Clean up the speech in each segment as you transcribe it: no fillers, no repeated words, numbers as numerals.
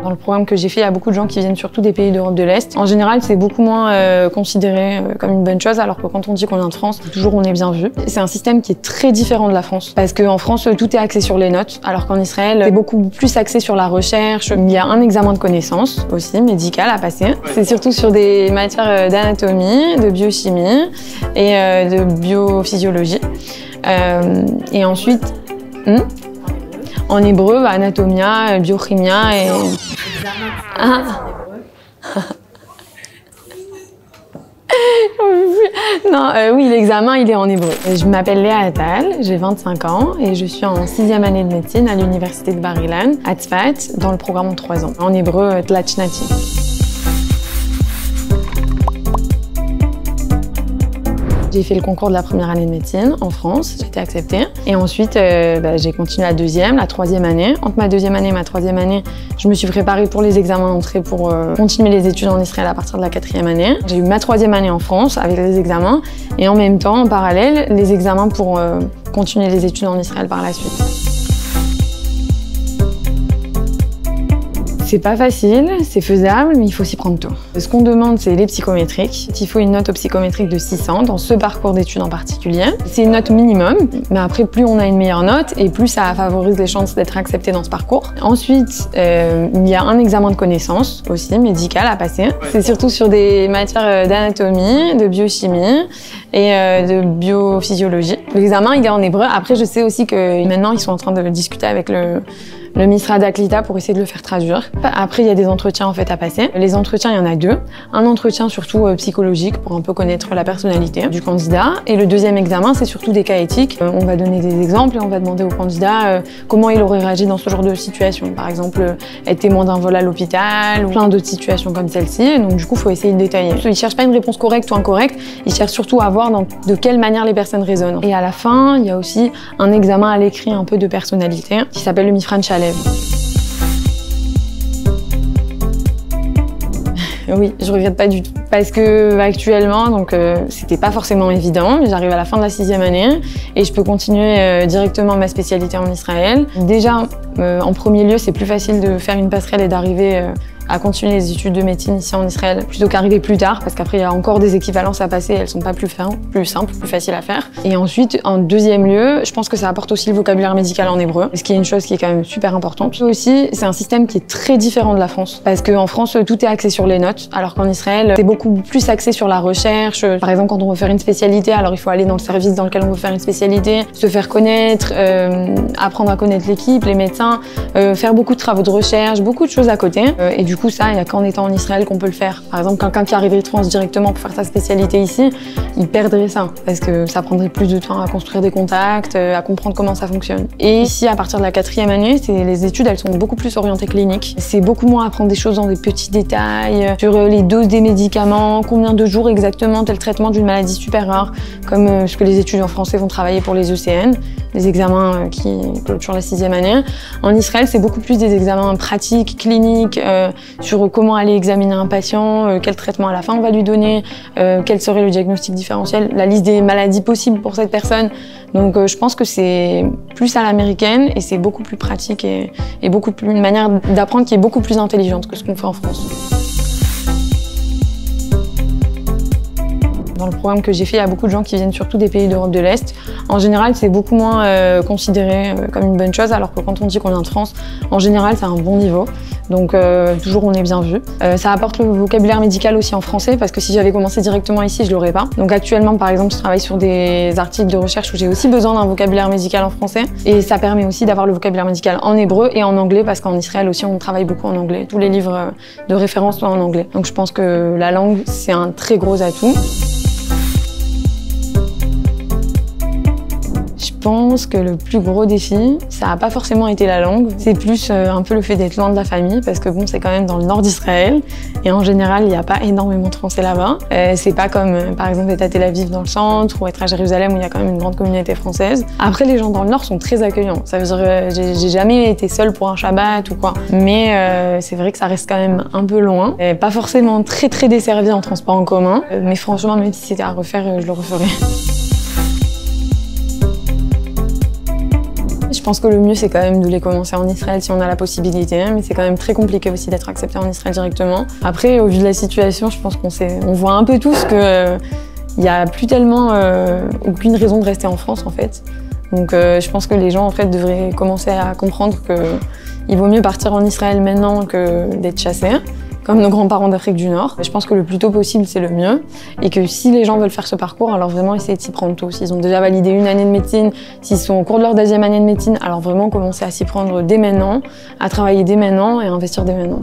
Dans le programme que j'ai fait, il y a beaucoup de gens qui viennent surtout des pays d'Europe de l'Est. En général, c'est beaucoup moins considéré comme une bonne chose, alors que quand on dit qu'on vient de France, toujours on est bien vu. C'est un système qui est très différent de la France, parce qu'en France, tout est axé sur les notes, alors qu'en Israël, c'est beaucoup plus axé sur la recherche. Il y a un examen de connaissances aussi, médical, à passer. C'est surtout sur des matières d'anatomie, de biochimie et de biophysiologie. Et ensuite, en hébreu, anatomia, biochimia et... Oui, l'examen, il est en hébreu. Je m'appelle Léa Attal, j'ai 25 ans et je suis en 6e année de médecine à l'université de Bar-Ilan, à Tzfat, dans le programme en 3 ans. En hébreu, Tlat Shnati. J'ai fait le concours de la première année de médecine en France, j'ai été acceptée. Et ensuite, j'ai continué la deuxième, la troisième année. Entre ma deuxième année et ma troisième année, je me suis préparée pour les examens d'entrée pour continuer les études en Israël à partir de la 4e année. J'ai eu ma troisième année en France avec les examens et en même temps, en parallèle, les examens pour continuer les études en Israël par la suite. C'est pas facile, c'est faisable, mais il faut s'y prendre tôt. Ce qu'on demande, c'est les psychométriques. Il faut une note au psychométrique de 600 dans ce parcours d'études en particulier. C'est une note minimum, mais après, plus on a une meilleure note et plus ça favorise les chances d'être accepté dans ce parcours. Ensuite, il y a un examen de connaissances aussi, médical, à passer. C'est surtout sur des matières d'anatomie, de biochimie et de biophysiologie. L'examen, il est en hébreu. Après, je sais aussi que maintenant, ils sont en train de discuter avec le Misrad Aklita pour essayer de le faire traduire. Après, il y a des entretiens en fait à passer. Les entretiens, il y en a 2. Un entretien surtout psychologique pour un peu connaître la personnalité du candidat. Et le deuxième examen, c'est surtout des cas éthiques. On va donner des exemples et on va demander au candidat comment il aurait réagi dans ce genre de situation. Par exemple, être témoin d'un vol à l'hôpital ou plein d'autres situations comme celle-ci. Donc du coup, il faut essayer de détailler. Ils ne cherchent pas une réponse correcte ou incorrecte, ils cherchent surtout à voir de quelle manière les personnes raisonnent. Et à la fin, il y a aussi un examen à l'écrit un peu de personnalité qui s'appelle le Mifran Shalev. Oui, je regrette pas du tout. Parce que actuellement, c'était pas forcément évident, mais j'arrive à la fin de la 6e année et je peux continuer directement ma spécialité en Israël. Déjà, en premier lieu, c'est plus facile de faire une passerelle et d'arriver à continuer les études de médecine ici en Israël plutôt qu'arriver plus tard, parce qu'après il y a encore des équivalences à passer, elles sont pas plus simples, plus faciles à faire. Et ensuite, en deuxième lieu, je pense que ça apporte aussi le vocabulaire médical en hébreu, ce qui est une chose qui est quand même super importante. Aussi, c'est un système qui est très différent de la France, parce qu'en France, tout est axé sur les notes, alors qu'en Israël, c'est beaucoup plus axé sur la recherche. Par exemple, quand on veut faire une spécialité, alors il faut aller dans le service dans lequel on veut faire une spécialité, se faire connaître, apprendre à connaître l'équipe, les médecins, faire beaucoup de travaux de recherche, beaucoup de choses à côté. Et du coup, ça, il n'y a qu'en étant en Israël qu'on peut le faire. Par exemple, quelqu'un qui arriverait de France directement pour faire sa spécialité ici, il perdrait ça, parce que ça prendrait plus de temps à construire des contacts, à comprendre comment ça fonctionne. Et ici, à partir de la 4e année, les études, elles sont beaucoup plus orientées cliniques. C'est beaucoup moins apprendre des choses dans des petits détails, sur les doses des médicaments, combien de jours exactement tel traitement d'une maladie super rare, comme ce que les étudiants français vont travailler pour les ECN, les examens qui clôturent la 6e année. En Israël, c'est beaucoup plus des examens pratiques, cliniques, sur comment aller examiner un patient, quel traitement à la fin on va lui donner, quel serait le diagnostic différentiel, la liste des maladies possibles pour cette personne. Donc je pense que c'est plus à l'américaine et c'est beaucoup plus pratique et beaucoup plus une manière d'apprendre qui est beaucoup plus intelligente que ce qu'on fait en France. Dans le programme que j'ai fait, il y a beaucoup de gens qui viennent surtout des pays d'Europe de l'Est. En général, c'est beaucoup moins considéré comme une bonne chose, alors que quand on dit qu'on vient de France, en général, c'est un bon niveau. Donc toujours, on est bien vu. Ça apporte le vocabulaire médical aussi en français, parce que si j'avais commencé directement ici, je l'aurais pas. Donc actuellement, par exemple, je travaille sur des articles de recherche où j'ai aussi besoin d'un vocabulaire médical en français. Et ça permet aussi d'avoir le vocabulaire médical en hébreu et en anglais, parce qu'en Israël aussi, on travaille beaucoup en anglais. Tous les livres de référence sont en anglais. Donc je pense que la langue, c'est un très gros atout. Je pense que le plus gros défi, ça n'a pas forcément été la langue. C'est plus un peu le fait d'être loin de la famille, parce que bon, c'est quand même dans le nord d'Israël. Et en général, il n'y a pas énormément de Français là-bas. C'est pas comme, par exemple, être à Tel Aviv dans le centre ou être à Jérusalem où il y a quand même une grande communauté française. Après, les gens dans le nord sont très accueillants. Ça veut dire, j'ai jamais été seule pour un Shabbat ou quoi. Mais c'est vrai que ça reste quand même un peu loin. Pas forcément très desservi en transport en commun. Mais franchement, même si c'était à refaire, je le referais. Je pense que le mieux, c'est quand même de les commencer en Israël si on a la possibilité, hein, mais c'est quand même très compliqué aussi d'être accepté en Israël directement. Après, au vu de la situation, je pense on voit un peu tous que il n'y a plus tellement aucune raison de rester en France, en fait. Donc je pense que les gens, en fait, devraient commencer à comprendre qu'il vaut mieux partir en Israël maintenant que d'être chassés, comme nos grands-parents d'Afrique du Nord. Je pense que le plus tôt possible, c'est le mieux. Et que si les gens veulent faire ce parcours, alors vraiment essayer de s'y prendre tôt. S'ils ont déjà validé une année de médecine, s'ils sont au cours de leur 2e année de médecine, alors vraiment commencer à s'y prendre dès maintenant, à travailler dès maintenant et à investir dès maintenant.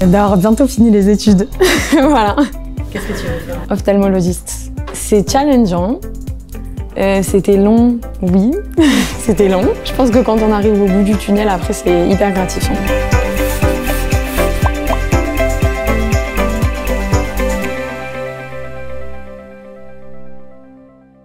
D'avoir bientôt fini les études. Voilà. Qu'est-ce que tu veux faire? Ophtalmologiste. C'est challengeant. C'était long, oui, c'était long. Je pense que quand on arrive au bout du tunnel, après, c'est hyper gratifiant.